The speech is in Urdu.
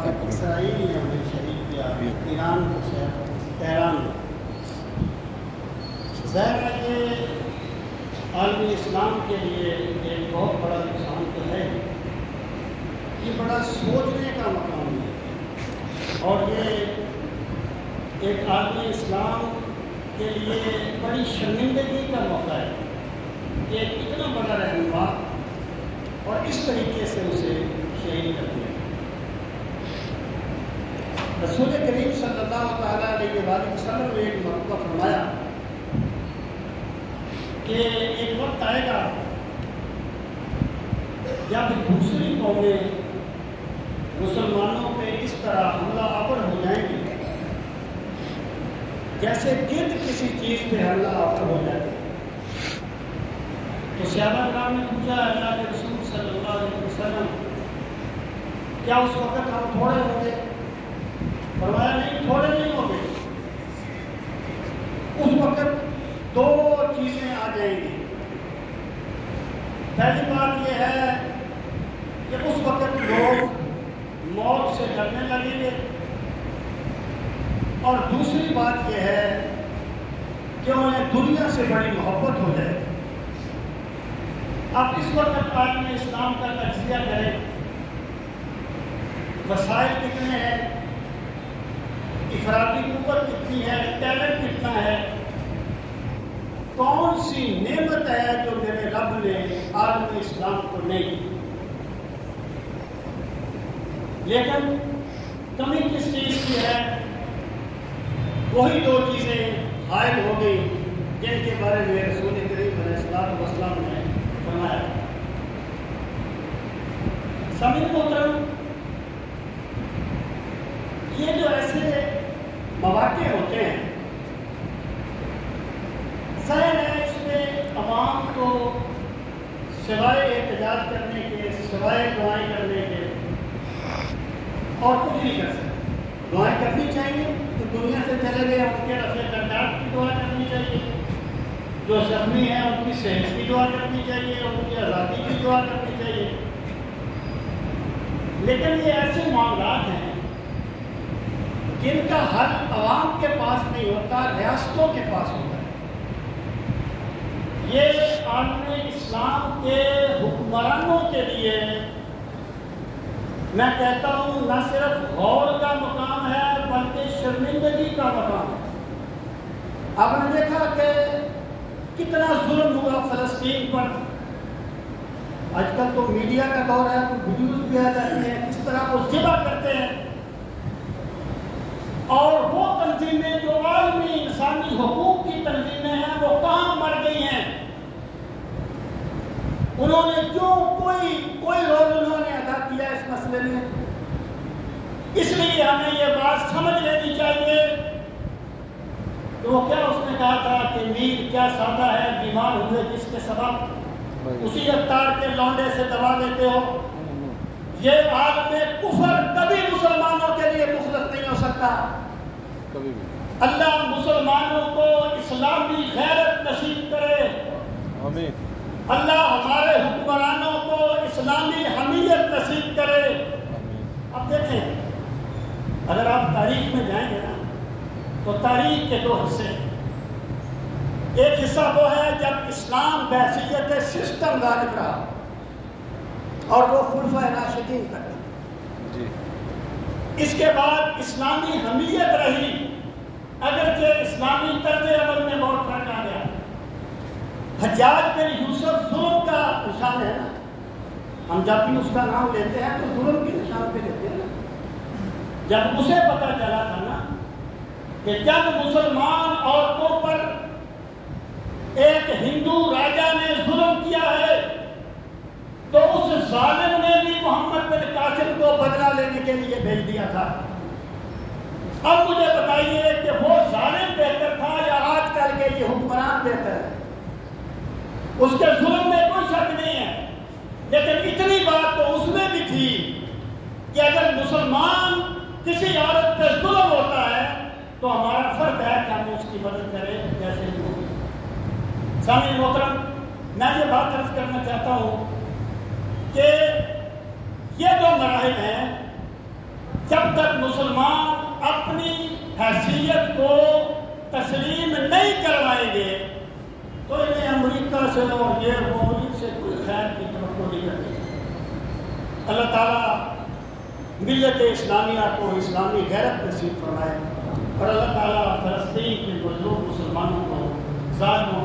اسرائیل نے انہیں شہید کیا ایران کے شہر تہران میں. ظاہر ہے یہ عالمی اسلام کے لیے ایک بہت بڑا نقصان تو ہے. یہ بڑا سوچنے کا مقام ہے اور یہ ایک عالمی اسلام کے لیے بڑی شرمندگی کا موقع ہے کہ ایک اتنا بڑا رہنما اور اس طریقے سے اسے شہید کر دیا. رسول کریم صلی اللہ تعالیٰ علیہ وآلہ وسلم نے ایک مرتبہ فرمایا کہ ایک وقت آئے گا جب دوسری قومیں مسلمانوں پہ اس طرح حملہ آور ہو جائیں گے جیسے گرد کسی چیز پہ حملہ آور ہو جاتے ہیں. تو صحابہ کرام نے پوچھا اللہ کے رسول صلی اللہ علیہ وسلم کیا اس وقت ہم تھوڑے ہوں گے؟ فرمایا نہیں، تھوڑے نہیں ہوں گے. اس وقت دو چیزیں آ جائیں گی. پہلی بات یہ ہے کہ اس وقت لوگ موت سے ڈرنے لگیں گے اور دوسری بات یہ ہے کہ انہیں دنیا سے بڑی محبت ہو جائے گی. آپ اس وقت عالم اسلام کا تجزیہ کریں، وسائل کتنے ہیں، افرادی قوت کتنی ہے، ٹیلنٹ کتنا ہے، کون سی نعمت ہے جو میرے رب نے عالم اسلام کو نہیں دی. لیکن کمی کس چیز کی ہے؟ وہی دو چیزیں حائل ہو گئی جن کے بارے میں رسول کریم علیہ الصلوۃ والسلام نے فرمایا. سامعین محترم، یہ جو ایسے مواقع ہوتے ہیں ظاہر ہے اس میں عوام کو سوائے احتجاج کرنے کے، سوائے دعائیں کرنے کے اور کچھ نہیں کر سکتے. دعائیں کرنی چاہیے تو دنیا سے چلے گئے ان کے رفع درجات کی دعا کرنی چاہیے، جو زخمی ہیں ان کی صحت کی دعا کرنی چاہیے، ان کی آزادی کی دعا کرنی چاہیے. لیکن یہ ایسے معاملات ہیں جن کا حل عوام کے پاس نہیں ہوتا، ریاستوں کے پاس ہوتا ہے. یہ عالم اسلام کے حکمرانوں کے لیے میں کہتا ہوں نہ صرف غور کا مقام ہے بلکہ شرمندگی کا مقام ہے. آپ نے دیکھا کہ کتنا ظلم ہوا فلسطین پر. آج کل تو میڈیا کا دور ہے، تو ویڈیوز بھی آ جاتی ہیں کس طرح وہ ذبح کرتے ہیں. اور وہ تنظیمیں جو عالمی انسانی حقوق کی تنظیمیں ہیں وہ کہاں مر گئی ہیں؟ انہوں نے جو کوئی رول انہوں نے ادا کیا اس مسئلے میں. اس لیے ہمیں یہ بات سمجھ لینی چاہیے کہ وہ کیا اس نے کہا تھا کہ میر کیا سادہ ہے، بیمار ہوئے جس کے سبب اسی افطار کے لونڈے سے دوا لیتے ہو. یہ عالم کفر کبھی مسلمانوں کے لیے مخلص نہیں ہو سکتا. اللہ مسلمانوں کو اسلامی غیرت نصیب کرے. آمین. اللہ ہمارے حکمرانوں کو اسلامی حمیت نصیب کرے. اب دیکھیں، اگر آپ تاریخ میں جائیں گے نا تو تاریخ کے دو حصے. ایک حصہ وہ ہے جب اسلام بحیثیت سسٹم غالب رہا اور وہ خلفائے راشدین کا. اس کے بعد اسلامی حمیت رہی، اگرچہ اسلامی طرز عمل میں بہت فرق آ گیا. حجاج بن یوسف ظلم کا نشان ہے نا، ہم جب بھی اس کا نام لیتے ہیں تو ظلم کے نشان پہ لیتے ہیں نا. جب اسے پتہ چلا تھا نا کہ جب مسلمان عورتوں پر ایک ہندو راجا نے ظلم کیا ہے تو اس ظالم نے بھی محمد بن قاسم کو بدلہ لینے کے لیے بھیج دیا تھا. اب مجھے بتائیے کہ وہ ظالم بہتر تھا یا آج کل کے یہ حکمران بہتر ہے؟ اس کے ظلم میں کوئی شک نہیں ہے، لیکن اتنی بات تو اس میں بھی تھی کہ اگر مسلمان کسی عورت پہ ظلم ہوتا ہے تو ہمارا فرض ہے کہ ہم اس کی مدد کریں جیسے ہی ہوگی. سامعین محترم، میں یہ بات عرض کرنا چاہتا ہوں کہ یہ جو مراحل ہیں جب تک مسلمان اپنی حیثیت کو تسلیم نہیں کروائیں گے تو انہیں امریکہ سے اور یہ وہ ان سے کوئی خیر کی توقع نہیں کرتے۔ اللہ تعالیٰ ملت اسلامیہ کو اسلامی غیرت نصیب فرمائے اور اللہ تعالیٰ فلسطین کے مظلوم مسلمانوں کو ظالموں